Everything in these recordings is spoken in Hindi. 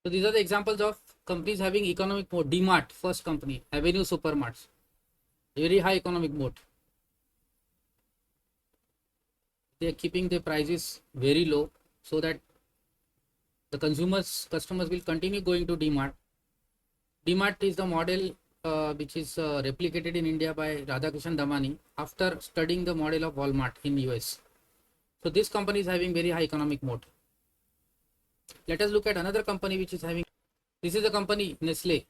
So these are the examples of companies having economic mode. DMart, first company. Avenue Supermarts, very high economic mode. They are keeping their prices very low so that the customers will continue going to DMart. DMart is the model which is replicated in India by Radhakrishnan Damani after studying the model of Walmart in US. So this company is having very high economic mode. Let us look at another company which is having, this is the company Nestle,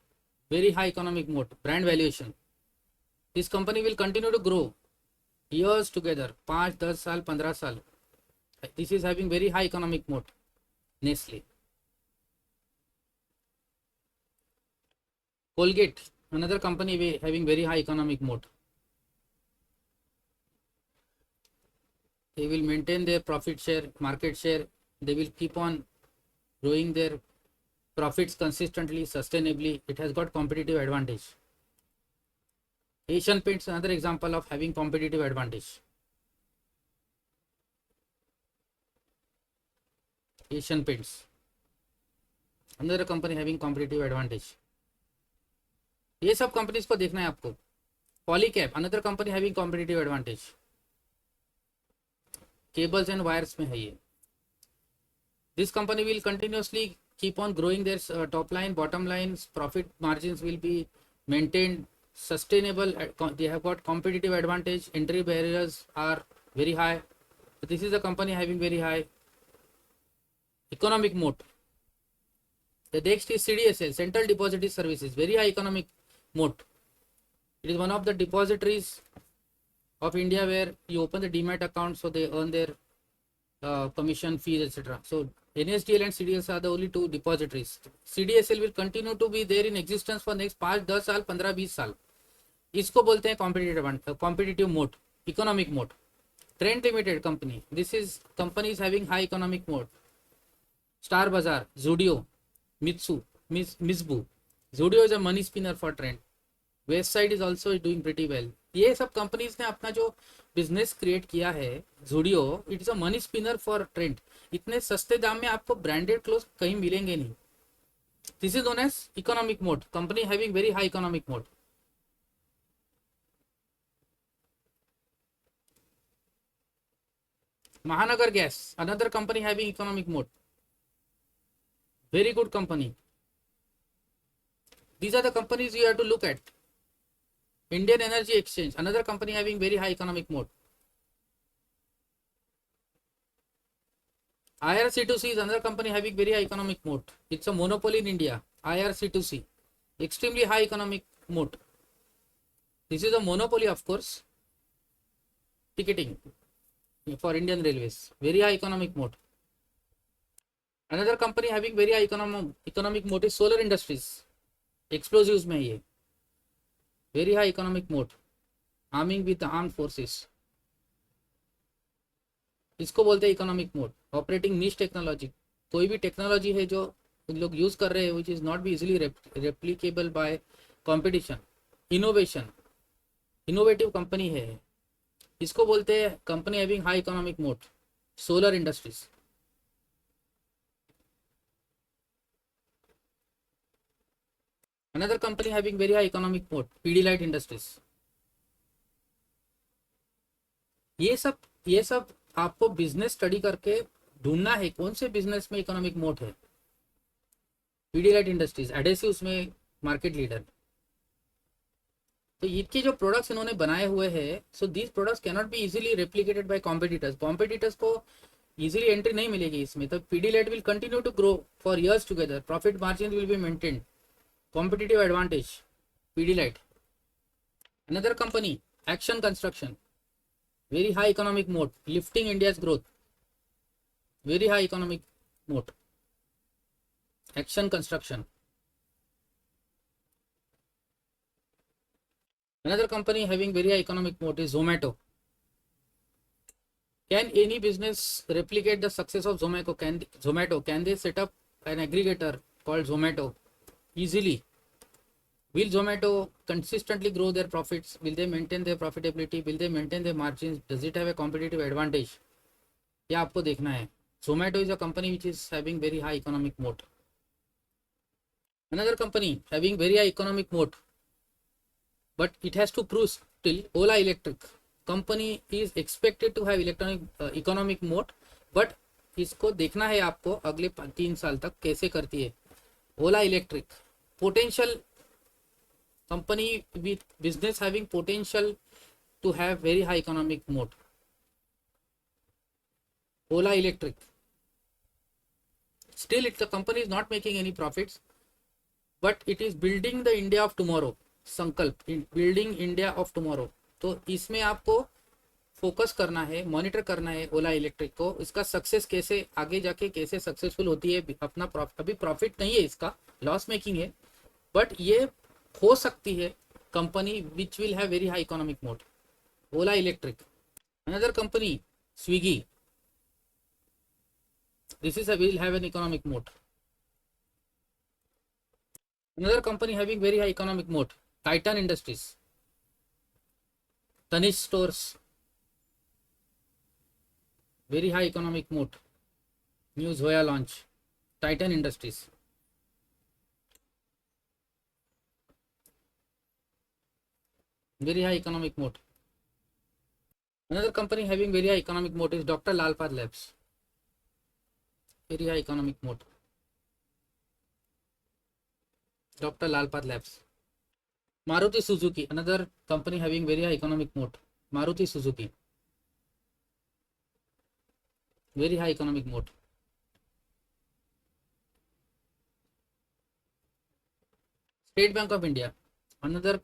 very high economic mode, brand valuation. This company will continue to grow years together, 5, 10 साल, 15 साल. This is having very high economic mode, Nestle. Colgate, another company having very high economic mode. They will maintain their profit share, market share. They will keep on growing their profits consistently, sustainably. It has got competitive advantage. Asian Paints, another example of having competitive advantage. Asian Paints, another company having competitive advantage. ये सब कंपनीज को देखना है आपको. Polycab, another company having competitive advantage. Cables and wires में है ये. This company will continuously keep on growing their top line, bottom lines, profit margins will be maintained, sustainable. They have got competitive advantage. Entry barriers are very high. This is a company having very high economic moat. The next is CDSL, Central Depository Services, very high economic moat. It is one of the depositories of India where you open the demat account, so they earn their commission fees, etc. So NSDL and CDSL are the only two depositories. CDSL will continue to be there in existence for next 5, 10 साल, 15, 20 साल. इसको बोलते हैं competitive moat, economic moat. Trend Limited company, this is companies having high economic moat. Star Bazaar, Zudio, Mizbu. Zudio is a money spinner for Trend. Westside is also doing pretty well. ये सब कंपनीज ने अपना जो बिजनेस क्रिएट किया है, Zudio, it is a money spinner for trend. इतने सस्ते दाम में आपको ब्रांडेड क्लोथ कहीं मिलेंगे नहीं. This is known as economic moat, company having very high economic moat. Mahanagar Gas, another company having economic moat. Very good company. These are the companies you have to look at. Indian Energy Exchange, another company having very high economic moat. IRC2C is another company having very high economic moat. It's a monopoly in India. IRC2C, extremely high economic moat. This is a monopoly, of course. Ticketing for Indian Railways, very high economic moat. Another company having very high economic moat is Solar Industries. Explosives में ये very high economic moat, arming with the armed forces. इसको बोलते हैं इकोनॉमिक मोड. ऑपरेटिंग निश टेक्नोलॉजी, कोई भी टेक्नोलॉजी है जो लोग यूज कर रहे हैं which is not be easily replicable by competition. Innovation, innovative company है, इसको बोलते हैं company having high economic moat. Solar industries. Another company having very high economic moat, Pidilite Industries. ये सब आपको बिजनेस स्टडी करके ढूंढना है कौन से बिजनेस में इकोनॉमिक मोट है. पीडीलाइट इंडस्ट्रीज, एडेसिव्स में मार्केट लीडर. तो इनके जो प्रोडक्ट्स इन्होंने बनाए हुए हैं, so these products can not be easily replicated by competitors. Competitors को इजीली एंट्री नहीं मिलेगी इसमें. तो Pidilite will continue to grow for years together. Profit margin will be maintained. Competitive advantage, Pidilite. Another company, Action Construction, very high economic moat, lifting India's growth. Very high economic moat, Action Construction. Another company having very high economic moat is Zomato. Can any business replicate the success of Zomato? Can they set up an aggregator called Zomato easily? Will Zomato consistently grow their profits? Will they maintain their profitability? Will they maintain their margins? Does it have a competitive advantage? ये आपको देखना है. Zomato is a company which is having very high economic moat. Another company having very high economic moat, but it has to prove still. Ola Electric company is expected to have economic moat, but इसको देखना है आपको अगले 3 साल तक कैसे करती है. ओला electric potential company with business having potential to have very high economic moat. Ola Electric, still the company is not making any profits, but it is building the India of tomorrow. संकल्प in building India of tomorrow. तो इसमें आपको फोकस करना है, मॉनिटर करना है ओला इलेक्ट्रिक को, इसका सक्सेस कैसे आगे जाके कैसे सक्सेसफुल होती है. अपना अभी प्रॉफिट नहीं है, इसका लॉस मेकिंग है, बट ये हो सकती है company which will have very high economic mode. Ola electric. Another company Swiggy, this is a will have an economic moat. Another company having very high economic moat, Titan Industries, Tanish Stores, very high economic moat. New Zoya launch, Titan Industries. Very high economic moat. Another company having very high economic moat is Dr. Lal Path Labs. Very high economic moat. Dr. Lal Path Labs. Maruti Suzuki, another company having very high economic moat. Maruti Suzuki, very high economic moat. State Bank of India, another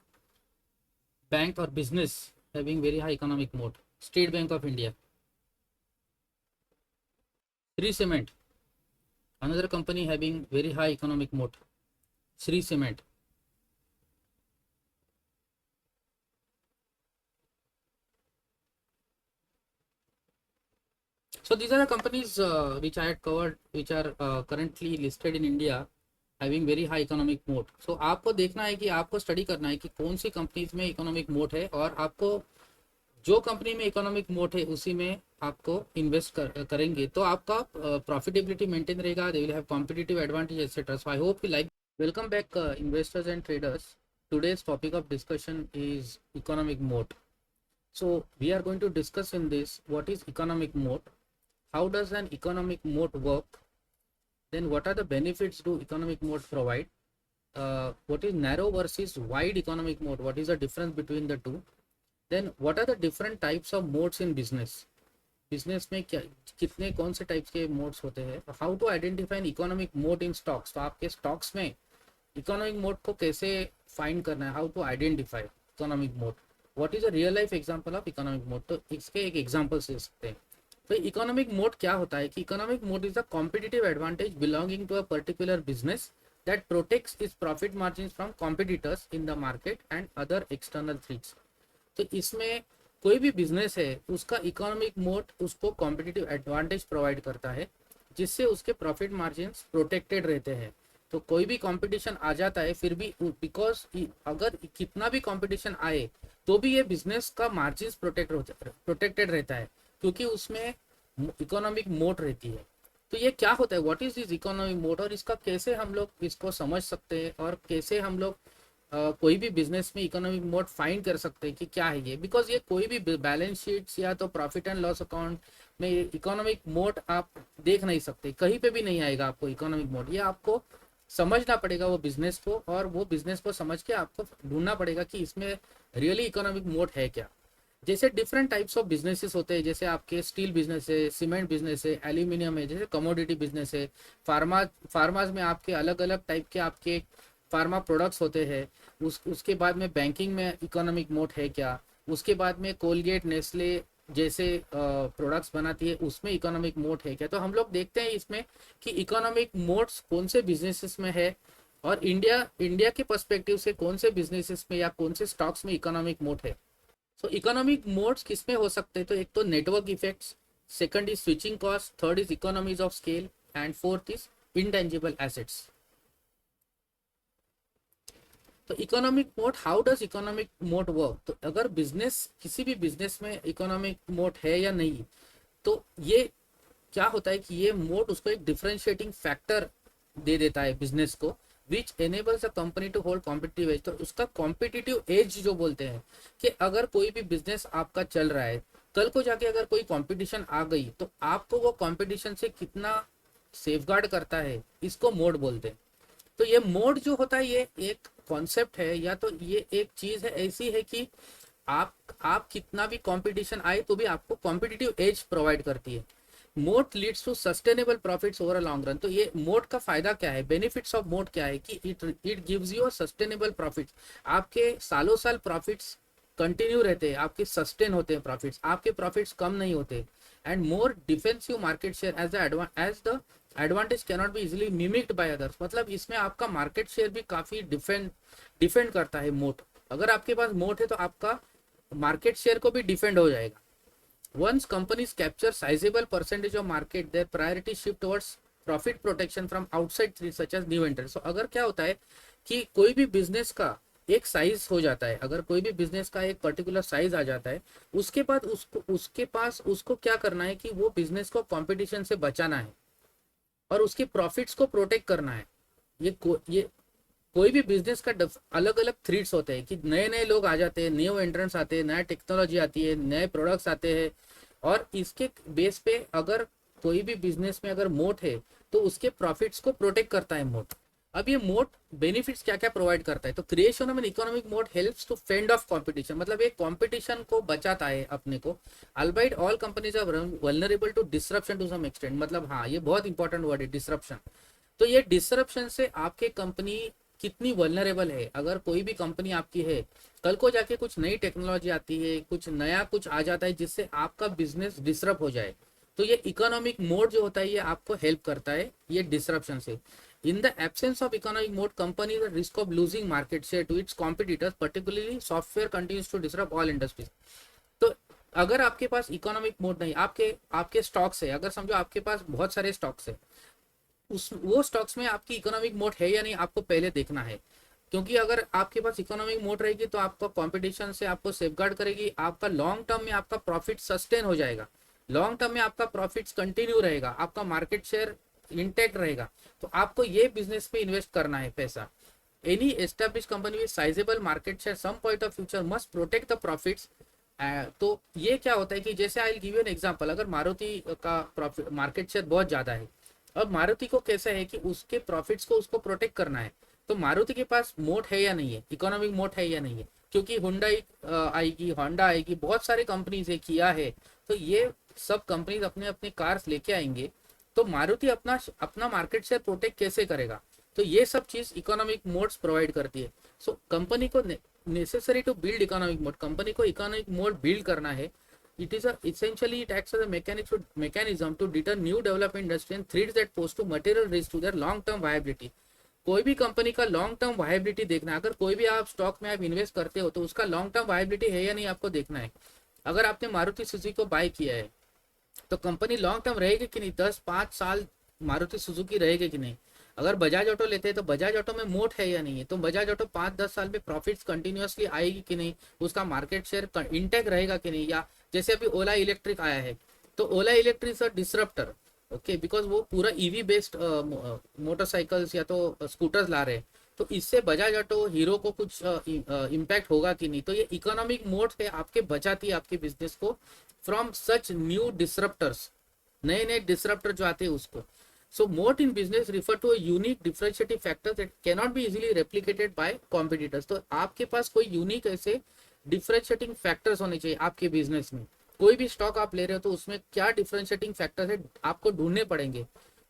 bank or business having very high economic moat. State Bank of India. Shree Cement, another company having very high economic moat. Shree Cement. So these are the companies which I had covered, which are currently listed in India having very high economic moat. So आपको देखना है कि आपको स्टडी करना है कि कौन सी कंपनीज में इकोनॉमिक मोट है, और आपको जो कंपनी में इकोनॉमिक मोट है उसी में आपको इन्वेस्ट करेंगे तो आपका प्रॉफिटेबिलिटी मेंटेन रहेगा. They will have competitive advantage etcetera. So I hope you like. Welcome back investors and traders. Today's topic of discussion is economic moat. So we are going to discuss in this what is economic moat, how does an economic moat work, then what are the benefits do economic moat provide, what is narrow versus wide economic moat, what is the difference between the two, then what are the different types of moats in business. Business में क्या कितने कौन से टाइप्स के मोड्स होते हैं. How to identify an economic moat in stocks. तो आपके स्टॉक्स में इकोनॉमिक मोड को कैसे फाइंड करना है, how to identify economic moat. What is a real life example of economic moat. तो इसके एक एग्जांपल से सकते हैं. तो इकोनॉमिक मोड क्या होता है कि economic moat is a competitive advantage belonging to a particular business that protects its profit margin from competitors in the market and other external threats. तो इसमें कोई भी बिजनेस है उसका इकोनॉमिक मोड उसको कॉम्पिटिटिव एडवांटेज प्रोवाइड करता है जिससे उसके प्रॉफिट मार्जिन प्रोटेक्टेड रहते हैं. तो कोई भी कंपटीशन आ जाता है फिर भी, बिकॉज अगर कितना भी कंपटीशन आए तो भी ये बिजनेस का मार्जिन प्रोटेक्टेड रहता है क्योंकि उसमें इकोनॉमिक मोड रहती है. तो ये क्या होता है, what is this economic moat, और इसका कैसे हम लोग इसको समझ सकते हैं और कैसे हम लोग कोई भी बिजनेस में इकोनॉमिक मोड फाइंड कर सकते हैं कि क्या है ये. बिकॉज ये कोई भी बैलेंस शीट्स या तो प्रॉफिट एंड लॉस अकाउंट में इकोनॉमिक मोड आप देख नहीं सकते, कहीं पे भी नहीं आएगा आपको इकोनॉमिक मोड. ये आपको समझना पड़ेगा वो बिजनेस को, और वो बिजनेस को समझ के आपको ढूंढना पड़ेगा कि इसमें रियली इकोनॉमिक मोड है क्या. जैसे डिफरेंट टाइप्स ऑफ बिजनेसेस होते हैं, जैसे आपके स्टील बिजनेस है, सीमेंट बिजनेस है, एल्यूमिनियम है, जैसे कमोडिटी बिजनेस है, फार्माज में आपके अलग अलग टाइप के आपके फार्मा प्रोडक्ट्स होते हैं. उसके बाद में बैंकिंग में इकोनॉमिक मोड है क्या, उसके बाद में कोलगेट नेस्ले जैसे प्रोडक्ट्स बनाती है उसमें इकोनॉमिक मोड है क्या. तो हम लोग देखते हैं इसमें कि इकोनॉमिक मोड्स कौन से बिजनेसेस में है, और इंडिया के पर्सपेक्टिव से कौन से बिजनेसेस में या कौन से स्टॉक्स में इकोनॉमिक मोड है. सो इकोनॉमिक मोड्स किस में हो सकते हैं, तो एक तो network effects, second is switching cost, third is economies of scale, and fourth is intangible assets. तो economic moat, how does economic moat work. तो अगर बिजनेस किसी भी बिजनेस में इकोनॉमिक मोड है या नहीं, तो ये क्या होता है कि ये मोड उसको एक डिफरेंशिएटिंग फैक्टर दे देता है बिजनेस को, which enables a company to hold competitive edge. तो उसका कॉम्पिटिटिव एज जो बोलते हैं कि अगर कोई भी बिजनेस आपका चल रहा है, कल को जाके अगर कोई कंपटीशन आ गई तो आपको वो कंपटीशन से कितना सेफगार्ड करता है, इसको मोड बोलते हैं। तो ये मोड जो होता है ये एक कॉन्सेप्ट है, या तो ये एक चीज है ऐसी है कि आप कितना भी कंपटीशन आए तो भी आपको कॉम्पिटिटिव एज प्रोवाइड करती है। Moat leads to sustainable profits over a long run. तो ये मोट का फायदा क्या है, बेनिफिट्स ऑफ मोट क्या है कि it gives you a sustainable profits. आपके सालों साल प्रॉफिट्स कंटिन्यू रहते हैं, आपके सस्टेन होते हैं प्रॉफिट्स, आपके प्रॉफिट्स कम नहीं होते। And more defensive market share as the advantage cannot be easily mimicked by others. मतलब इसमें आपका मार्केट शेयर भी काफी डिफेंड करता है मोट। अगर आपके पास मोट है तो आपका मार्केट शेयर को भी डिफेंड हो जाएगा। Once companies capture sizable percentage of market, their priority shift towards profit protection from outside threats such as new entrants. So अगर क्या होता है कि कोई भी बिजनेस का एक साइज हो जाता है, अगर कोई भी बिजनेस का एक पर्टिकुलर साइज आ जाता है, उसके बाद उसके पास उसको क्या करना है कि वो बिजनेस को कंपटीशन से बचाना है और उसके प्रॉफिट्स को प्रोटेक्ट करना है। ये कोई भी बिजनेस का अलग अलग थ्रेड्स होते हैं कि नए नए लोग आ जाते हैं, न्यू एंट्रेंट्स आते हैं, नया टेक्नोलॉजी आती है, नए प्रोडक्ट्स आते हैं, और इसके बेस पे अगर कोई भी बिजनेस में अगर मोट है तो उसके प्रॉफिट्स को प्रोटेक्ट करता है मोट। अब ये मोट बेनिफिट्स क्या क्या प्रोवाइड करता है, तो creation of an economic moat helps to fend off competition. मतलब ये कंपटीशन को बचाता है अपने को। Albeit all companies are vulnerable to disruption to some extent. मतलब हाँ, ये बहुत इंपॉर्टेंट वर्ड है, डिसरप्शन। तो ये डिसरप्शन से आपके कंपनी कितनी वल्नरेबल है। अगर कोई भी कंपनी आपकी है, कल को जाके कुछ नई टेक्नोलॉजी आती है, कुछ नया कुछ आ जाता है जिससे आपका बिजनेस डिसरप्ट हो जाए, तो ये इकोनॉमिक मोड जो होता है ये आपको हेल्प करता है ये डिसरप्शन से। In the absence of economic moat, company is risk of losing market share to its competitors, particularly software continues to disrupt all industries. तो अगर आपके पास इकोनॉमिक मोड नहीं, आपके आपके स्टॉक्स है, अगर समझो आपके पास बहुत सारे स्टॉक्स है, उस वो स्टॉक्स में आपकी इकोनॉमिक मोड है या नहीं आपको पहले देखना है। क्योंकि अगर आपके पास इकोनॉमिक मोड रहेगी तो आपका कंपटीशन से आपको सेफगार्ड करेगी, आपका लॉन्ग टर्म में आपका प्रॉफिट सस्टेन हो जाएगा, लॉन्ग टर्म में आपका प्रॉफिट्स कंटिन्यू रहेगा, आपका मार्केट शेयर इंटैक्ट रहेगा। तो आपको ये बिजनेस में इन्वेस्ट करना है पैसा। Any establish company with sizable market share some point of future must protect the profits. तो ये क्या होता है कि जैसे I will give you an example, अगर मारुति का प्रॉफिट मार्केट शेयर बहुत ज्यादा है, अब मारुति को कैसा है कि उसके प्रॉफिट्स को उसको प्रोटेक्ट करना है, तो मारुति के पास मोट है या नहीं है, इकोनॉमिक मोट है या नहीं है। क्योंकि हुंडई आएगी, होंडा आएगी, बहुत सारे कंपनीज है, किया है, तो ये सब कंपनीज अपने अपने कार्स लेके आएंगे, तो मारुति अपना अपना मार्केट शेयर प्रोटेक्ट कैसे करेगा। तो ये सब चीज इकोनॉमिक मोड्स प्रोवाइड करती है। सो कंपनी को necessary to build economic moat, company को इकोनॉमिक मोड बिल्ड करना है। It is essentially it acts as a mechanism to deter new development industry and threats that pose to material risk to their long term viability. कोई भी कंपनी का लॉन्ग टर्म वायबिलिटी देखना है। अगर कोई भी आप स्टॉक में आप इन्वेस्ट करते हो तो उसका लॉन्ग टर्म वायबिलिटी है या नहीं आपको देखना है। अगर आपने मारुति सुजुकी को बाय किया है तो कंपनी लॉन्ग टर्म रहेगी कि नहीं, 10-5 साल मारुति सुजुकी रहेगी कि नहीं। अगर बजाज ऑटो लेते हैं तो बजाज ऑटो में मोट है या नहीं है, तो बजाज ऑटो 5-10 साल में प्रॉफिट्स कंटिन्यूअसली आएगी कि नहीं, उसका मार्केट शेयर इंटेक रहेगा कि नहीं। या जैसे अभी ओला इलेक्ट्रिक आया है, तो Ola electric a disruptor, okay, because वो पूरा ईवी बेस्ड मोटरसाइकिल्स या तो स्कूटर्स ला रहे हैं, तो इससे बजाज ऑटो हीरो को कुछ इम्पैक्ट होगा कि नहीं। तो ये इकोनॉमिक मोड है, आपके बचाती है आपके बिजनेस को फ्रॉम सच न्यू डिसरप्टर्स, नए नए डिसरप्टर जो आते हैं उसको। So moat in business refer to a unique differentiating factor that cannot be easily replicated by competitors. तो आपके पास कोई यूनिक ऐसे डिफरेंशिएटिंग फैक्टर्स होने चाहिए आपके बिजनेस में। कोई भी स्टॉक आप ले रहे हो तो उसमें क्या डिफरेंशिएटिंग फैक्टर है आपको ढूंढने पड़ेंगे,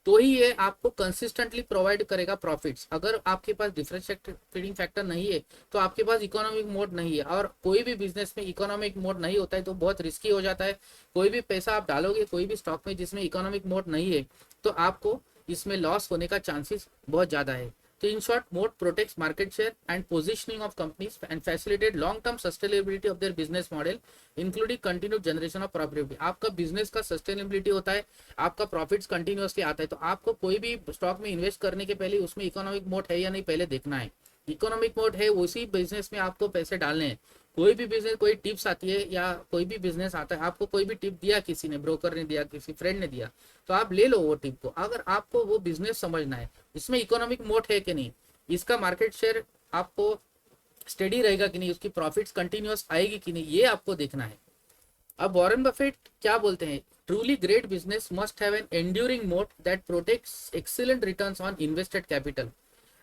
तो ही ये आपको कंसिस्टेंटली प्रोवाइड करेगा प्रॉफिट्स। अगर आपके पास डिफरेंशिएटिंग फैक्टर नहीं है तो आपके पास इकोनॉमिक मोड नहीं है, और कोई भी बिजनेस में इकोनॉमिक मोड नहीं होता है तो बहुत रिस्की हो जाता है। कोई भी पैसा आप डालोगे कोई भी स्टॉक में जिसमें इकोनॉमिक मोड नहीं है तो आपको इसमें लॉस होने का चांसेस बहुत ज्यादा है। तो in short, mode protects market share and positioning of companies and facilitate long term sustainability of their business model including continued generation of profitability. आपका बिजनेस का सस्टेनेबिलिटी होता है, आपका प्रॉफिट्स कंटिन्यूअसली आता है। तो आपको कोई भी स्टॉक में इन्वेस्ट करने के पहले उसमें इकोनॉमिक मोड है या नहीं पहले देखना है। इकोनॉमिक मोड है उसी बिजनेस में आपको पैसे डालने हैं। कोई भी बिजनेस, कोई टिप्स आती है या कोई भी बिजनेस आता है, आपको कोई भी टिप दिया, किसी ने, ब्रोकर ने दिया, किसी फ्रेंड ने दिया, तो आप ले लो वो टिप को। अगर आपको वो बिजनेस समझना है इसमें इकोनॉमिक मोड है कि नहीं, इसका मार्केट शेयर आपको स्टेडी रहेगा कि नहीं, उसकी प्रॉफिट्स कंटिन्यूअस आएगी कि नहीं, ये आपको देखना है। अब वॉरेन बफेट क्या बोलते हैं, truly great business must have an enduring moat that protects excellent returns on invested capital.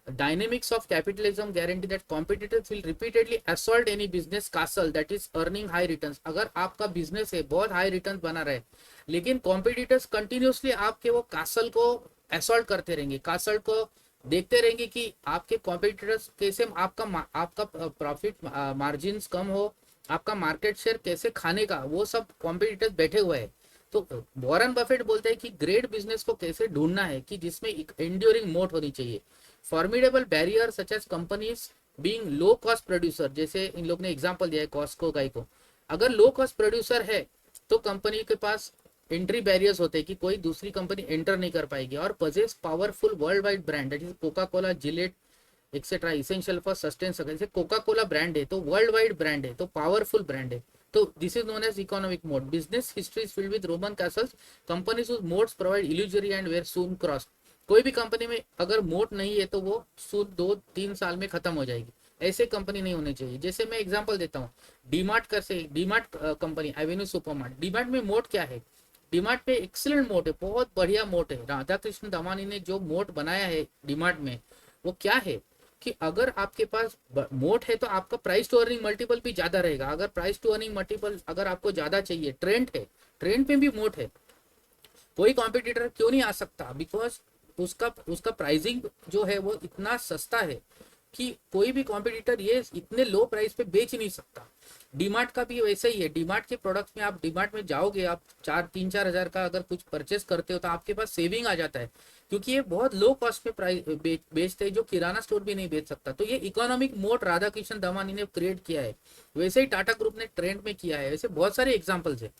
Dynamics of capitalism guarantee that competitors will repeatedly assault any business castle that is earning high returns। अगर आपका बिजनेस है बहुत हाई रिटर्न बना रहे, लेकिन कॉम्पिटिटर्स कंटिन्यूसली आपके वो कासल को असॉल्ट करते रहेंगे, कासल को देखते रहेंगे कि आपके कॉम्पिटिटर्स कैसे आपका प्रॉफिट मार्जिन कम हो, आपका मार्केट शेयर कैसे खाने का, वो सब कॉम्पिटिटर्स बैठे हुए हैं। तो वॉरेन बफेट बोलते हैं कि ग्रेट बिजनेस को कैसे ढूंढना है कि जिसमें एक एंड्योरिंग मोट होनी चाहिए। Formidable barrier such as companies being low cost producer, जैसे इन लोग ने एग्जांपल दिया है कॉस्को गाई को, अगर लो कॉस्ट प्रोड्यूसर है तो कंपनी के पास एंट्री बैरियर्स होते हैं कि कोई दूसरी कंपनी एंटर नहीं कर पाएगी। और possess powerful world wide brand that is Coca Cola, Gillette etcetera essential for sustain सकते। जैसे कोका कोला ब्रांड है तो वर्ल्ड वाइड ब्रांड है, तो पावरफुल ब्रांड है, तो this is known as economic moat. Business history is filled with Roman castles, companies whose moats provide illusory and were soon cross. कोई भी कंपनी में अगर मोट नहीं है तो वो सूद 2-3 साल में खत्म हो जाएगी, ऐसे कंपनी नहीं होनी चाहिए। जैसे मैं एग्जांपल देता हूँ, डीमार्ट कर से DMart company Avenue supermart, DMart में मोट क्या है, डीमार्ट पे एक्सीलेंट मोट है, बहुत बढ़िया मोट है। राधा कृष्ण दमानी ने जो मोट बनाया है डीमार्ट में, वो क्या है कि अगर आपके पास मोट है तो आपका प्राइस टू अर्निंग मल्टीपल भी ज्यादा रहेगा। अगर प्राइस टू अर्निंग मल्टीपल अगर आपको ज्यादा चाहिए, ट्रेंड है, ट्रेंड पे भी मोट है, कोई कॉम्पिटिटर क्यों नहीं आ सकता, बिकॉज उसका उसका प्राइसिंग जो है वो इतना सस्ता है कि कोई भी कॉम्पिटिटर ये इतने लो प्राइस पे बेच नहीं सकता। डीमार्ट का भी वैसे ही है, डीमार्ट के प्रोडक्ट्स में आप डीमार्ट में जाओगे, आप 3-4 हज़ार का अगर कुछ परचेस करते हो तो आपके पास सेविंग आ जाता है, क्योंकि ये बहुत लो कॉस्ट में प्राइस बेचते हैं जो किराना स्टोर भी नहीं बेच सकता। तो ये इकोनॉमिक मोड राधा कृष्ण दमानी ने क्रिएट किया है, वैसे ही टाटा ग्रुप ने ट्रेंड में किया है, वैसे बहुत सारे एग्जाम्पल्स है।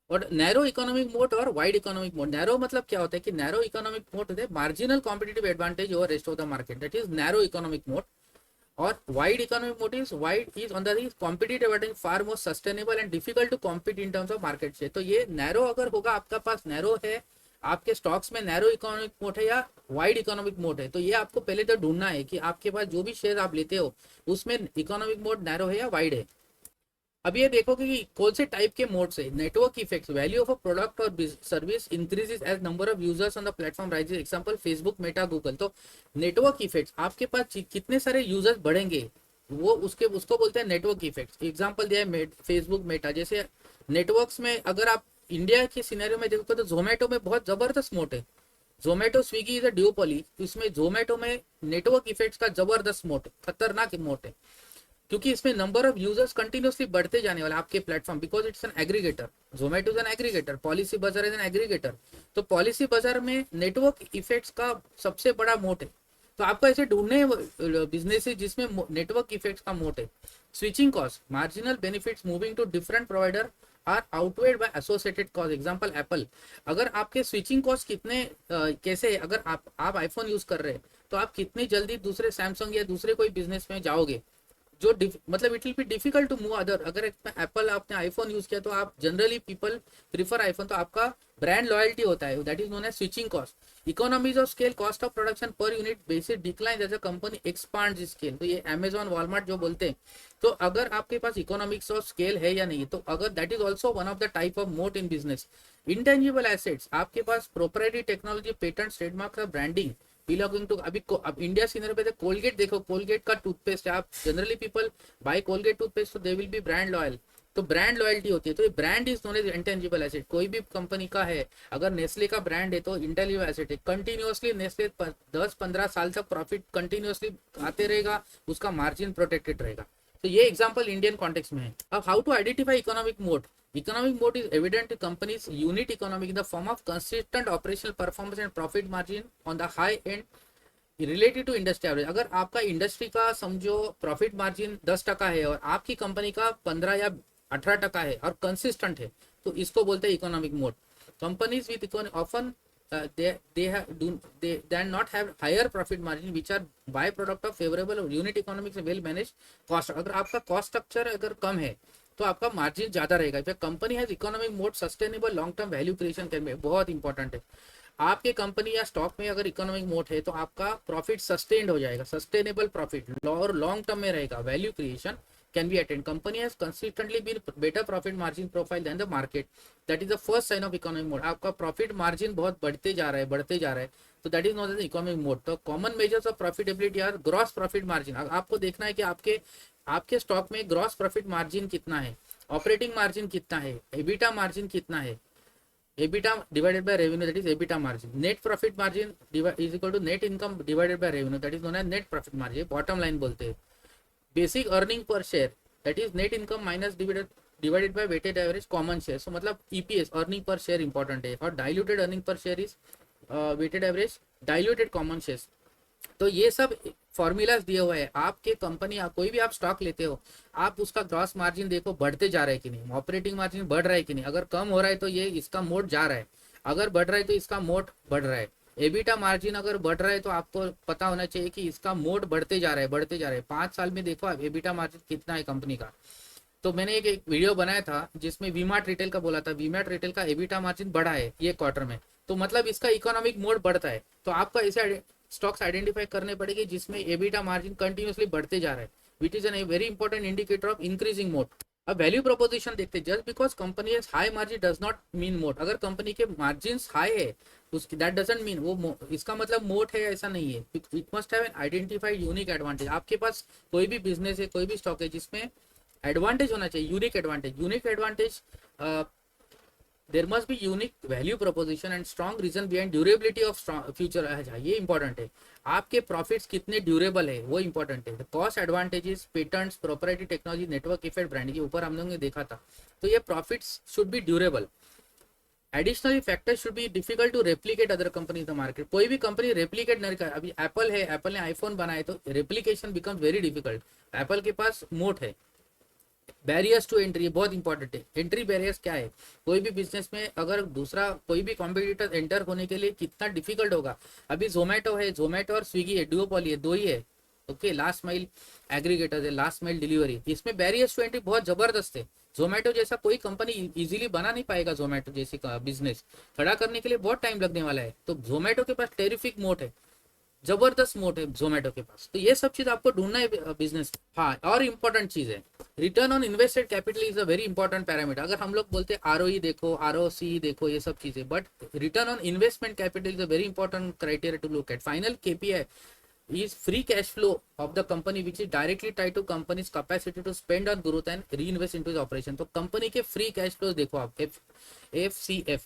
और नैरो इकोनॉमिक मोड और वाइड इकोनॉमिक मोड, नैरो मतलब क्या होता है कि नैरो इकोनॉमिक मोड होता है marginal competitive advantage over rest of the market, that is narrow economic moat. और wide economic moat is wide is on the competitive advantage far more sustainable and difficult to compete in terms of market share. तो ये नैरो अगर होगा, आपका पास नैरो है, आपके स्टॉक्स में नैरो इकोनॉमिक मोड है या वाइड इकोनॉमिक मोड है, तो ये आपको पहले तो ढूंढना है कि आपके पास जो भी शेयर आप लेते हो उसमें इकोनॉमिक मोड नैरो है या वाइड है। अब ये देखोगे कि कौन से टाइप के मोड से network effects, value of a product और service increases as number of users on the platform rises, example Facebook, Meta, Google. तो नेटवर्क इफेक्ट्स, आपके पास कितने सारे यूजर्स बढ़ेंगे वो उसको बोलते हैं नेटवर्क इफेक्ट्स। एग्जांपल दिया है फेसबुक, मेटा जैसे नेटवर्क्स में। अगर आप इंडिया के सिनेरियो में देखो तो जोमेटो में बहुत जबरदस्त मोड है, Zomato Swiggy is a duopoly, इसमें जोमेटो में नेटवर्क इफेक्ट्स का जबरदस्त मोड, खतरनाक मोड है, क्योंकि इसमें नंबर ऑफ यूजर्स कंटिन्यूसली बढ़ते जाने वाले आपके platform, because it's an aggregator. Zomato is an aggregator, policy बाजार इज एन एग्रीगेटर। तो पॉलिसी बाजार में नेटवर्क इफेक्ट्स का सबसे बड़ा मोड है। तो आपको ऐसे ढूंढने बिजनेस जिसमें नेटवर्क इफेक्ट्स का मोड है। Switching cost, marginal benefits moving to different provider are outweighed by associated cost, example Apple. अगर आपके स्विचिंग कॉस्ट कितने कैसे है, अगर आप आईफोन यूज कर रहे हैं तो आप कितनी जल्दी दूसरे सैमसंग या दूसरे कोई बिजनेस में जाओगे, जो मतलब it will be difficult to move other. अगर एप्पल आपने आईफोन यूज किया तो आप जनरली पीपल प्रीफर आईफोन, तो आपका ब्रांड लॉयल्टी होता है, that is known as switching cost. Economies of scale, cost of production per unit basis decline as a company expands scale. तो ये अमेजॉन, वॉलमार्ट जो बोलते हैं, तो अगर आपके पास इकोनॉमिक्स ऑफ स्केल है या नहीं, तो अगर that is also one of the type of moat in business. Intangible assets, आपके पास proprietary technology, patent, trademark, branding belonging to. अभी अब इंडिया सीनियर पे कोलगेट देखो, कोलगेट का टूथपेस्ट है, आप generally people buy Colgate toothpaste, तो they will be brand loyal, तो ब्रांड लॉयल्टी होती है। तो ये brand is known as intangible asset. कोई भी कंपनी का है, अगर नेस्ले का ब्रांड है तो इंटेंजिबल एसेट है। कंटिन्यूअसली नेस्ले 10-15 साल तक प्रॉफिट कंटिन्यूअसली आते रहेगा, उसका मार्जिन प्रोटेक्टेड रहेगा। तो ये एग्जांपल इंडियन कॉन्टेक्स्ट में है। अब how to identify economic moat. Economic mode is evident to companies' unit economic in the form of consistent operational performance and profit margin on the high end related to industry average। अगर आपका इंडस्ट्री का समझो प्रॉफिट मार्जिन 10% है और आपकी कंपनी का 15 या 18% है और कंसिस्टेंट है, तो इसको बोलते हैं economic mode. Companies with often they not have higher profit margin which are by product of favorable unit economics and well managed cost। अगर आपका कॉस्ट स्ट्रक्चर अगर कम है तो आपका मार्जिन ज्यादा रहेगा। Company has economic mode sustainable long term value creation करने में बहुत इंपॉर्टेंट है। आपके कंपनी या स्टॉक में अगर इकोनॉमिक मोड है तो आपका प्रॉफिट सस्टेन्ड हो जाएगा, सस्टेनेबल प्रॉफिट और लॉन्ग टर्म में रहेगा, value creation can be attained. Company has consistently been better profit margin profile than the market. That is the first sign of economic mode. आपका प्रॉफिट मार्जिन बहुत बढ़ते जा रहा है, बढ़ते जा रहा है, तो that is not an economic moat. तो common measures of profitability are gross profit margin. आपको देखना है कि आपके स्टॉक में ग्रॉस प्रॉफिट मार्जिन कितना है, ऑपरेटिंग मार्जिन कितना है, एबिटा मार्जिन कितना है, EBITDA divided by revenue, that is EBITDA margin. Net profit margin is equal to net income divided by revenue, that is known as net profit margin. Bottom line बोलते हैं. Basic earning per share, that is net income minus divided by weighted average common share. So मतलब EPS earning per share important है, और diluted earning per share is weighted average diluted common shares. तो ये सब फॉर्मूलाज दिए हुए हैं. आपके कंपनी, कोई भी आप स्टॉक लेते हो, आप उसका ग्रॉस मार्जिन देखो बढ़ते जा रहा है कि नहीं, ऑपरेटिंग मार्जिन बढ़ रहा है कि नहीं. अगर कम हो रहा है तो ये इसका मोड जा रहा है, अगर बढ़ रहा है तो इसका मोड बढ़ रहा है. एबिटा मार्जिन अगर बढ़ रहा है तो आपको पता होना चाहिए कि इसका मोड बढ़ते जा रहा है, बढ़ते जा रहा है. 5 साल में देखो आप एबिटा मार्जिन कितना है कंपनी का. तो मैंने एक वीडियो बनाया था जिसमें वीमार्ट रिटेल का बोला था, वीमार्ट रिटेल का एबिटा मार्जिन बढ़ा है ये क्वार्टर में, तो मतलब इसका इकोनॉमिक मोड बढ़ता है. तो आपका ऐसे स्टॉक्स आइडेंटिफाई करने पड़ेंगे जिसमें एबिटा मार्जिन कंटिन्यूसली बढ़ते जा रहा है, which is an very important indicator of increasing mode. अब वैल्यू प्रोपोजिशन देखते हैं. Just because company has high margin does not mean mode. अगर कंपनी के मार्जिन हाई है उसकी दैट डजंट मीन वो इसका मतलब मोड है, ऐसा नहीं है. It must have N identified unique advantage. आपके पास कोई भी बिजनेस है, कोई भी स्टॉक है जिसमें एडवांटेज होना चाहिए, unique advantage. There must be unique value proposition and strong reason behind durability of future. ये इंपॉर्टेंट है. आपके प्रॉफिट्स कितने ड्यूरेबल है वो इंपॉर्टेंट है. Cost advantages, patents, proprietary technology, network effect, branding के ऊपर हम लोगों ने देखा था. तो ये profits should be durable. Additionally factors should be difficult to replicate other company in the market. कोई भी कंपनी रेप्लिकेट नहीं कर. अभी एप्पल है, एप्पल ने आईफोन बनाए तो replication becomes very difficult. Apple के पास मोट है. बैरियर्स टू एंट्री बहुत इंपॉर्टेंट है. एंट्री बैरियर्स क्या है, कोई भी बिजनेस में अगर दूसरा कोई भी कॉम्पिटिटर एंटर होने के लिए कितना डिफिकल्ट होगा. अभी जोमेटो है, जोमेटो और स्विगी है, डुओपोली है, दो ही है. ओके, लास्ट माइल एग्रीगेटर है, लास्ट माइल डिलीवरी. इसमें बैरियर्स टू एंट्री बहुत जबरदस्त है. जोमेटो जैसा कोई कंपनी इजीली बना नहीं पाएगा. जोमेटो जैसी बिजनेस खड़ा करने के लिए बहुत टाइम लगने वाला है. तो जोमेटो के पास टेरिफिक मोड है, जबरदस्त मोड है जोमेटो के पास. तो ये सब चीज आपको ढूंढना है बिजनेस. हाँ, और इम्पोर्टेंट चीज है return on invested capital is a very important parameter. अगर हम लोग बोलते हैं आरओई देखो, आरओसी देखो, ये सब चीजें, but return on investment capital is a very important criteria to look at. Final KPI is free cash flow of the company which is directly tied to company's capacity to spend on growth and reinvest into the operation. तो कंपनी के फ्री कैश फ्लो देखो आप, FCF.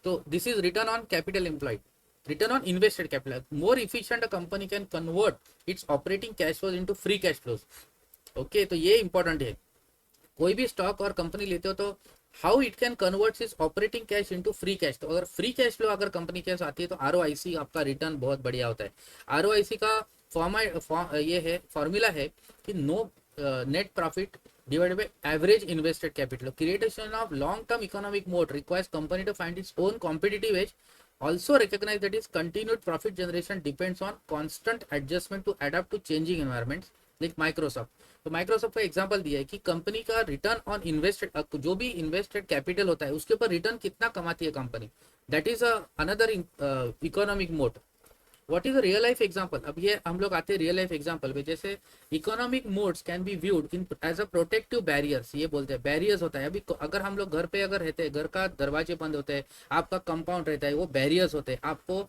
तो this is return on capital employed, return on invested capital. More efficient a company can convert its operating cash flows into free cash flows. Okay, तो ये इंपॉर्टेंट है. कोई भी स्टॉक और कंपनी लेते हो तो how it can convert is operating cash into free cash. तो अगर फ्री कैश फ्लो अगर कंपनी के पास आती है तो आरओआईसी आपका रिटर्न बहुत बढ़िया होता है. आरओआईसी का ये है फॉर्मूला है कि no net profit divided by average invested capital. Creation of long-term economic moat requires company to find its own competitive edge. Also recognize that its continued profit generation depends on constant adjustment to adapt to changing environments. Like Microsoft. तो माइक्रोसॉफ्ट का एग्जांपल दिया है कि कंपनी का रिटर्न ऑन इन्वेस्टेड, जो भी इन्वेस्टेड कैपिटल होता है उसके ऊपर रिटर्न कितना कमाती है company. That is another economic moat. What is a real life example. अब ये हम लोग आते हैं रियल लाइफ एग्जांपल पे. जैसे economic moats can be viewed in as a protective barriers. ये बोलते हैं बैरियर्स होता है. अभी अगर हम लोग घर पे अगर रहते हैं, घर का दरवाजे बंद होते हैं, आपका कंपाउंड रहता है, वो बैरियर्स होते हैं, आपको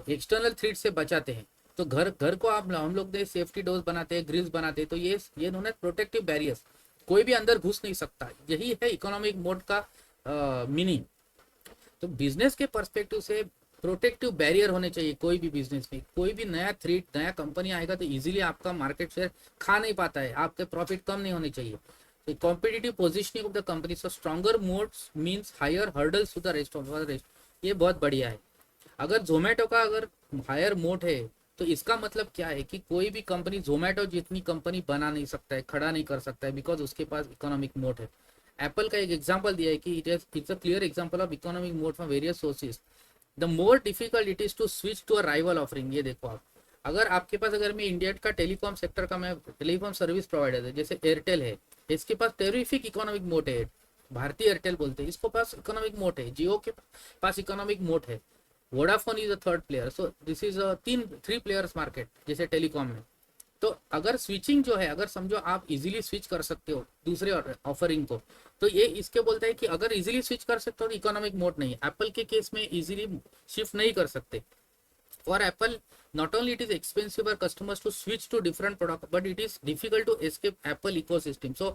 एक्सटर्नल थ्रेट से बचाते हैं. तो घर को हम लोग सेफ्टी डोर्स बनाते हैं, ग्रिल्स बनाते हैं. तो ये नोन एज प्रोटेक्टिव बैरियर्स. कोई भी अंदर घुस नहीं सकता. यही है इकोनॉमिक मोड का मीनिंग. तो बिजनेस के पर्सपेक्टिव से प्रोटेक्टिव बैरियर होने चाहिए. कोई भी बिजनेस में कोई भी नया थ्रेट, नया कंपनी आएगा तो इजीली आपका मार्केट शेयर खा नहीं पाता है, आपके प्रॉफिट कम नहीं होने चाहिए. तो competitive positioning of the company. So stronger moats means higher hurdles to the rest of the rest. ये बहुत बढ़िया है. अगर जोमेटो का अगर हायर मोड है तो इसका मतलब क्या है कि कोई भी कंपनी जोमेटो जितनी कंपनी बना नहीं सकता है, खड़ा नहीं कर सकता है, बिकॉज उसके पास इकोनॉमिक मोड है. एप्पल का एक एग्जांपल दिया है कि it's a clear example of economic moat from various sources. The more difficult it is to switch to a rival offering. ये देखो आप, अगर आपके पास, अगर मैं इंडिया का टेलीकॉम सेक्टर का मैं टेलीकॉम सर्विस प्रोवाइडर है, जैसे एयरटेल है, इसके पास टेरिफिक इकोनॉमिक मोड है, भारतीय एयरटेल बोलते हैं, इसको पास इकोनॉमिक मोड है. जियो के पास इकोनॉमिक मोड है. Vodafone is a third player. So this is a three players market जैसे टेलीकॉम में. तो अगर स्विचिंग जो है, अगर समझो आप इजीली स्विच कर सकते हो दूसरे ऑफरिंग को, तो ये इसके बोलते हैं कि अगर इजीली स्विच कर सकते हो तो इकोनॉमिक मोड नहीं है. एप्पल के केस में इजीली शिफ्ट नहीं कर सकते. For Apple, not only it is expensive for customers to switch to different product, but it is difficult to escape Apple ecosystem. So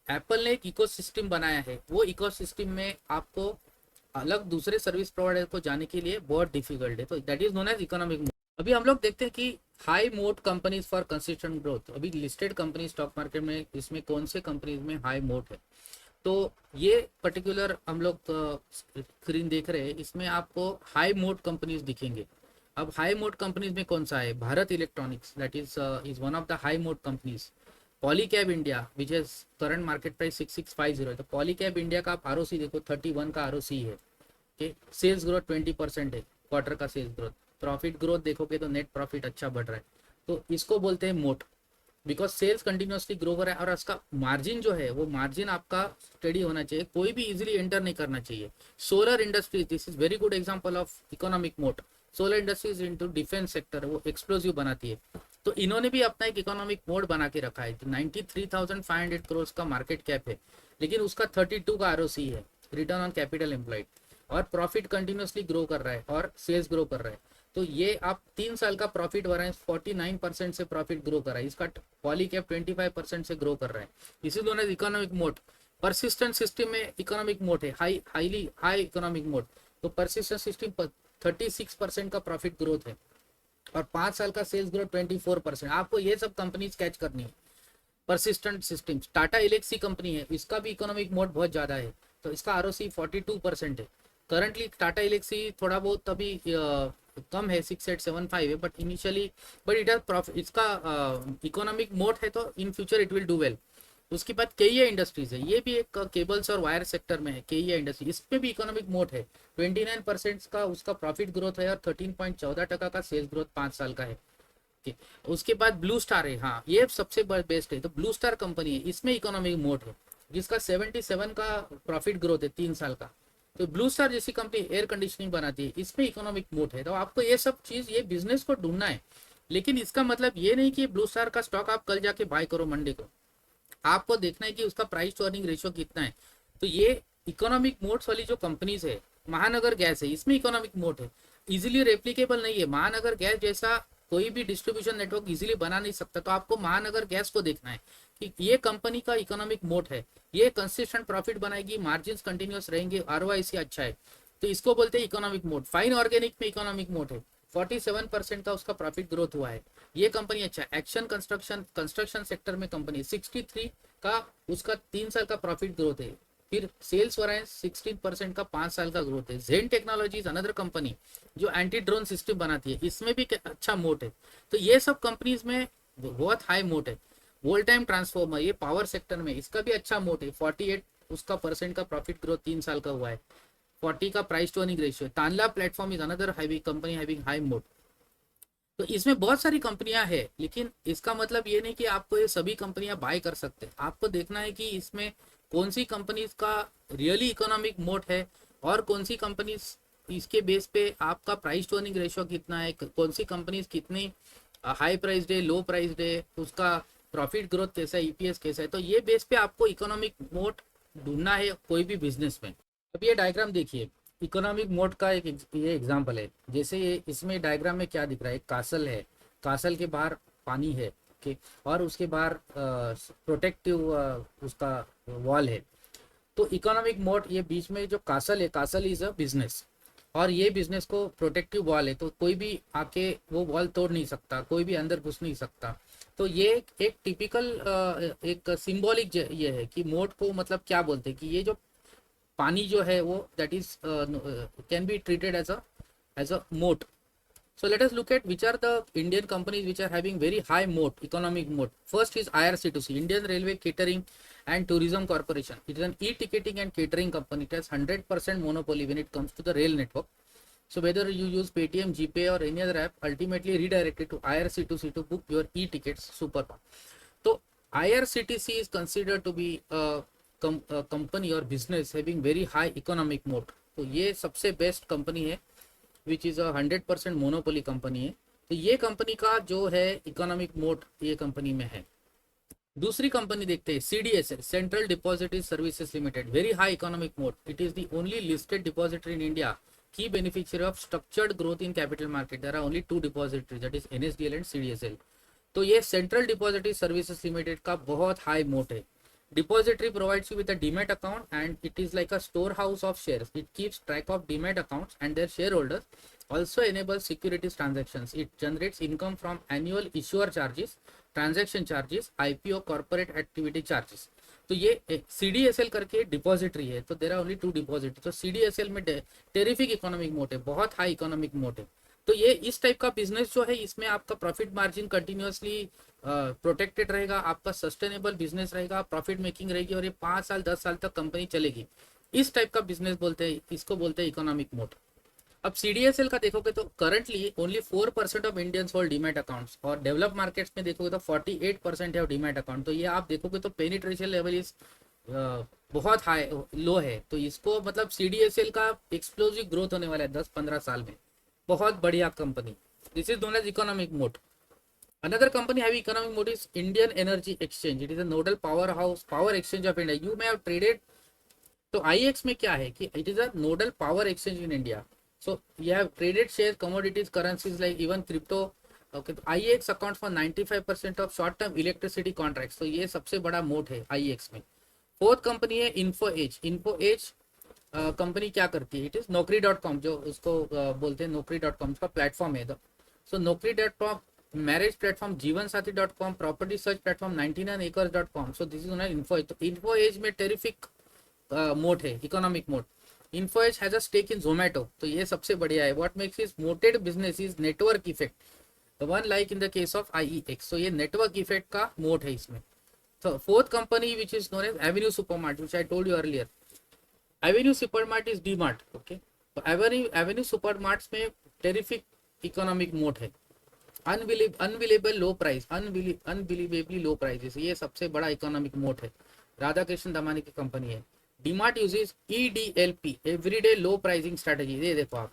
Apple ने एक इकोसिस्टम बनाया है, वो इकोसिस्टम में आपको अलग दूसरे सर्विस प्रोवाइडर को जाने के लिए बहुत डिफिकल्ट है. तो that is known as economic moat. अभी हम लोग देखते हैं कि high moat companies for consistent growth. अभी लिस्टेड कंपनी स्टॉक मार्केट में इसमें कौन से कंपनीज में हाई मोड है. तो ये पर्टिकुलर हम लोग स्क्रीन देख रहे हैं, इसमें आपको हाई मोड कंपनीज दिखेंगे. अब हाई मोड कंपनीज में कौन सा है, Bharat electronics that is one of the high moat companies. Polycab India which has current market price 6650 है. तो पॉलीकैब इंडिया का आप आरओसी देखो 31 का आरओसी है. सेल्स ग्रोथ 20% है क्वार्टर का सेल्स ग्रोथ. प्रॉफिट ग्रोथ देखोगे तो नेट प्रॉफिट अच्छा बढ़ रहा है. तो इसको बोलते हैं मोट, बिकॉज सेल्स कंटिन्यूसली ग्रो कर रहा है और उसका मार्जिन जो है वो मार्जिन आपका स्टडी होना चाहिए, कोई भी इजीली एंटर नहीं करना चाहिए. Solar Industries, this is very good example of economic moat. Solar Industries into defence sector, वो एक्सप्लोसिव बनाती है. तो इन्होंने भी अपना एक इकोनॉमिक मोड बना के रखा है. 93,500 करोड़ का मार्केट कैप है, लेकिन उसका 32 का आरओसी है, रिटर्न ऑन कैपिटल एम्प्लॉयड, और प्रॉफिट कंटिन्यूसली ग्रो कर रहा है और सेल्स ग्रो कर रहा है. तो ये आप 3 साल का प्रॉफिट बढ़ा है, 49% से प्रॉफिट ग्रो कर रहा है. इसका पॉलीकैप 25% से ग्रो कर रहा है. इसी दोनों इकोनॉमिक मोड. परसिस्टेंट सिस्टम में इकोनॉमिक मोड है, हाई इकोनॉमिक मोड. तो परसिस्टेंट सिस्टम 36% का प्रॉफिट ग्रोथ है और 5 साल का सेल्स ग्रोथ 24%. आपको ये सब कंपनीज कैच करनी है. Persistent Systems, Tata Elxsi company है, इसका भी इकोनॉमिक मोड बहुत ज्यादा है. तो इसका आरओसी 42% है. करंटली टाटा एलेक्सी थोड़ा बहुत अभी कम है, 6875 है, but initially but it has profit. इसका इकोनॉमिक मोड है तो in future it will do well. उसके बाद केईए इंडस्ट्रीज है, ये भी एक केबल्स और वायर सेक्टर में है. केईए इंडस्ट्री, इसमें भी इकोनॉमिक मोड है. 29% का उसका प्रॉफिट ग्रोथ है और 13.14% का सेल्स ग्रोथ 5 साल का है. उसके बाद ब्लू स्टार है, हाँ ये सबसे बेस्ट है. तो ब्लू स्टार कंपनी है, इसमें इकोनॉमिक मोड है, जिसका 77 का प्रॉफिट ग्रोथ है 3 साल का. तो ब्लू स्टार जैसी कंपनी एयर कंडीशनिंग बनाती है, इसमें इकोनॉमिक मोड है. तो आपको ये सब चीज, ये बिजनेस को ढूंढना है. लेकिन इसका मतलब ये नहीं कि ब्लू स्टार का स्टॉक आप कल जाके बाय करो मंडे को. आपको देखना है कि उसका प्राइस टू अर्निंग रेशियो कितना है. तो ये इकोनॉमिक मोड्स वाली जो कंपनीज है, महानगर गैस है, इसमें इकोनॉमिक मोड है. इजीली रेप्लीकेबल नहीं है. महानगर गैस जैसा कोई भी डिस्ट्रीब्यूशन नेटवर्क इजीली बना नहीं सकता. तो आपको महानगर गैस को देखना है कि ये कंपनी का इकोनॉमिक मोड है, ये कंसिस्टेंट प्रॉफिट बनाएगी, मार्जिन कंटिन्यूस रहेंगे, आरओआईसी अच्छा है. तो इसको बोलते हैं इकोनॉमिक मोड. फाइन ऑर्गेनिक में इकोनॉमिक मोड है, 47% का उसका प्रॉफिट ग्रोथ हुआ है. ये कंपनी अच्छा है. एक्शन कंस्ट्रक्शन सेक्टर में कंपनी 63 का उसका 3 साल का प्रॉफिट ग्रोथ है. फिर सेल्स वरायंस 16% का 5 साल का ग्रोथ है. जेन टेक्नोलॉजीज अनदर कंपनी जो एंटी ड्रोन सिस्टम बनाती है, इसमें भी अच्छा मोड है. तो ये सब कंपनीज में बहुत हाई मोड है. वोल्टाइम ट्रांसफॉर्मर, ये पावर सेक्टर में, इसका भी अच्छा मोड है. 48 उसका परसेंट का प्रॉफिट ग्रोथ 3 साल का हुआ है. 40 का price to earning ratio. Tanla platform is another heavy company having high moat. तो इसमें बहुत सारी कंपनियां हैं, लेकिन इसका मतलब ये नहीं कि आपको ये सभी कंपनियां बाय कर सकते. आपको देखना है कि इसमें कौन सी कंपनीज का रियली इकोनॉमिक मोड है और कौन सी कंपनीज इसके बेस पे आपका प्राइस टू अर्निंग रेशियो कितना है, कौन सी कंपनीज कितनी हाई प्राइस है, लो प्राइस है, उसका प्रॉफिट ग्रोथ कैसा है, ईपीएस कैसा है. तो ये बेस पे आपको इकोनॉमिक मोड ढूंढना है कोई भी बिजनेस में. अब ये डायग्राम देखिए, इकोनॉमिक मोड का एक ये एग्जांपल है. जैसे ये इसमें डायग्राम में क्या दिख रहा है, कासल है, कासल के बाहर पानी है, ओके, और उसके बाहर प्रोटेक्टिव उसका वॉल है. तो इकोनॉमिक मोड, ये बीच में जो कासल है, कासल इज अ बिजनेस, और ये बिजनेस को प्रोटेक्टिव वॉल है. तो कोई भी आके वो वॉल तोड़ नहीं सकता, कोई भी अंदर घुस नहीं सकता. तो ये एक टिपिकल एक सिंबॉलिक ये है कि मोड को मतलब क्या बोलते हैं कि ये जो पानी जो है वो that is can be treated as a moat. So let us look at which are the Indian companies which are having very high moat, economic moat. First is IRCTC, Indian Railway Catering and Tourism Corporation. It is an e-ticketing and catering company. It has 100% monopoly when it comes to the rail network. So whether you use Paytm, GPay or any other app, ultimately redirected to IRCTC to book your e-tickets super. So IRCTC is considered to be a company or business having very high economic moat. तो ये सबसे बेस्ट कंपनी है which is a 100% monopoly company है। तो ये कंपनी का जो है इकोनॉमिक मोट ये कंपनी में है। दूसरी कंपनी देखते हैं CDSL, Central Depository Services Limited, very high economic moat, it is the only listed depository in India, key beneficiary of structured growth in capital market, there are only two depository, that is NSDL and CDSL। तो ये सेंट्रल डिपॉजिटरी सर्विसेज लिमिटेड का बहुत हाई मोट है। Depository provides you with a demat account and it is like a store house of shares, it keeps track of demat accounts and their share holders, also enables securities transactions, it generates income from annual issuer charges, transaction charges, IPO corporate activity charges. तो ये CDSL करके डिपॉजिटरी है, तो there are only two depository. तो CDSL में टेरिफिक इकोनॉमिक मोड है, बहुत हाई इकोनॉमिक मोड है। तो ये इस टाइप का बिजनेस जो है, इसमें आपका प्रॉफिट मार्जिन कंटिन्यूसली प्रोटेक्टेड रहेगा, आपका सस्टेनेबल बिजनेस रहेगा, प्रॉफिट मेकिंग रहेगी और ये 5 साल 10 साल तक कंपनी चलेगी। इस टाइप का बिजनेस बोलते हैं, इसको बोलते हैं इकोनॉमिक मोड। अब CDSL का देखोगे तो currently only 4% of Indians hold demat accounts, और डेवलप मार्केट्स में देखोगे तो 48% है डीमैट अकाउंट। तो ये आप देखोगे तो पेनिट्रेशन लेवल इज बहुत हाई लो है। तो इसको मतलब CDSL का एक्सप्लोसिव ग्रोथ होने वाला है 10-15 साल में, बहुत बढ़िया company. This is known as economic moat. Another company having economic mode is Indian Energy Exchange. It is a nodal powerhouse, power exchange of India. You may have traded. तो IEX में क्या है कि it is a nodal power exchange in India. So you have traded shares, commodities, currencies like even crypto. Okay, तो IEX accounts for 95% of short term electricity contracts. तो ये सबसे बड़ा मोड है IEX में। फोर्थ कंपनी है InfoEdge. InfoEdge कंपनी क्या करती है? इट इज Naukri.com, जो उसको बोलते हैं Naukri.com का प्लेटफॉर्म है। सो Naukri.com, मैरिज प्लेटफॉर्म जीवनसाथी.com, property search platform 99acres.com। So this is only InfoEdge। तो InfoEdge में टेरिफिक मोड है, economic moat. InfoEdge has a stake in Zomato, तो ये सबसे बढ़िया है। What makes is moated business is network effect, the one like in the case of IEX। So ये नेटवर्क इफेक्ट का मोड है इसमें। तो fourth company which is known as Avenue supermart, which I told you earlier. Avenue supermart is DMart. Okay, तो एवेन्यू सुपरमार्ट्स में टेरिफिक इकोनॉमिक मोड है। अनबिलीवेबल लो प्राइस, अनबिलीवेबली लो प्राइसेस, ये सबसे बड़ा इकोनॉमिक मोड है। राधा कृष्ण दमानी की कंपनी है। DMart uses EDLP, everyday low pricing strategy. ये देखो आप,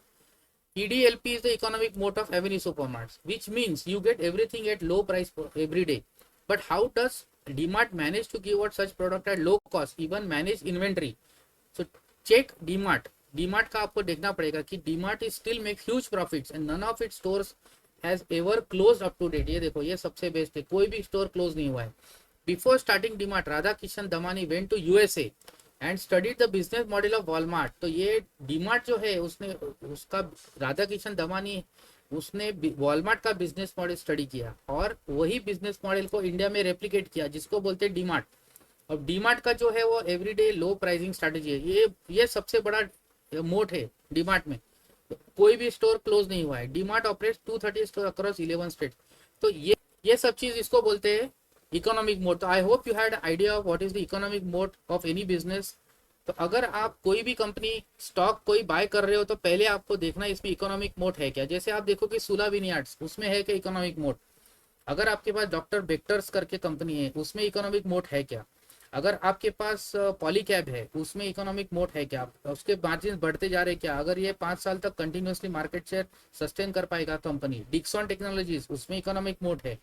EDLP is the economic mode of Avenue Supermarts, which means you get everything at low price every day. But how does DMart manage to give out such product at low cost, even manage inventory? So check DMart. DMart का आपको देखना पड़ेगा कि DMart is still makes huge profits and none of its stores has ever closed up to date. ये देखो, ये सबसे बेस्ट है, कोई भी स्टोर क्लोज नहीं हुआ है। Before starting DMart, Radha Kishan Damani went to USA and studied the business model of Walmart. तो ये DMart जो है, उसने उसका राधा किशन दमानी उसने वॉलमार्ट का बिजनेस मॉडल स्टडी किया और वही बिजनेस मॉडल को इंडिया में रेप्लिकेट किया, जिसको बोलते हैं डीमार्ट। और डीमार्ट का जो है वो एवरीडे लो प्राइसिंग स्ट्रेटेजी है। ये सबसे बड़ा मोड है डीमार्ट में। तो कोई भी स्टोर क्लोज नहीं हुआ है। DMart operates 230 store across 11 state. तो ये सब चीज इसको बोलते हैं इकोनॉमिक मोड। तो आई hope you had idea of what is the economic mode of any business. तो अगर आप कोई भी कंपनी स्टॉक कोई बाय कर रहे हो तो पहले आपको देखना इसमें इकोनॉमिक मोड है क्या। जैसे आप देखो कि सुला विनियार्ड्स, उसमें है क्या इकोनॉमिक मोड। अगर आपके पास डॉक्टर बेक्टर्स करके कंपनी है, उसमें इकोनॉमिक मोड है क्या। अगर आपके पास पॉलीकैब है, उसमें इकोनॉमिक मोड है क्या, उसके मार्जिन बढ़ते जा रहे क्या, अगर ये 5 साल तक कंटिन्यूसली मार्केट शेयर सस्टेन कर पाएगा कंपनी। डिक्सन टेक्नोलॉजीज, उसमें इकोनॉमिक मोड है।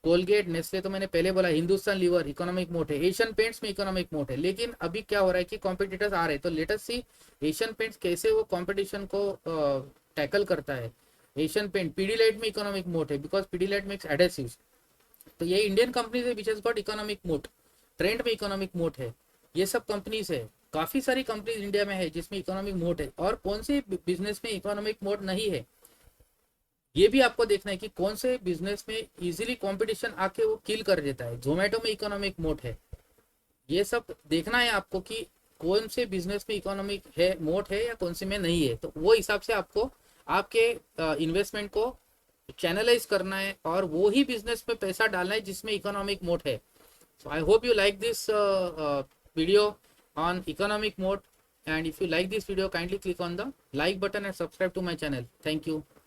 कोलगेट, नेस्ले तो मैंने पहले बोला। हिंदुस्तान लीवर इकोनॉमिक मोड है। एशियन पेंट्स में इकोनॉमिक मोड है। लेकिन अभी क्या हो रहा है कि कॉम्पिटिटर्स आ रहे हैं, तो लेट अस सी एशियन पेंट्स कैसे वो कॉम्पिटिशन को टैकल करता है। एशियन पेंट, पीडीलाइट में इकोनॉमिक मोड है बिकॉज पीडीलाइट मेक्स एडेसिव्स। तो ये इंडियन कंपनीज है which has got economic mode. Trend में इकोनॉमिक मोड है। ये सब कंपनीज है, काफी सारी कंपनीज इंडिया में है जिसमें इकोनॉमिक मोड है। और कौन से बिजनेस में इकोनॉमिक मोड नहीं है, ये भी आपको देखना है कि कौन से बिजनेस में इजीली कंपटीशन आके वो किल कर देता है। जोमेटो में इकोनॉमिक मोड है। ये सब देखना है आपको कि कौन से बिजनेस में इकोनॉमिक है मोड है या कौन से में नहीं है। तो वो हिसाब से आपको आपके इन्वेस्टमेंट को चैनलाइज करना है और वो ही बिजनेस में पैसा डालना है जिसमें इकोनॉमिक मोड है। So I hope you like this video on economic mode, and if you like this video kindly click on the like button and subscribe to my channel. Thank you.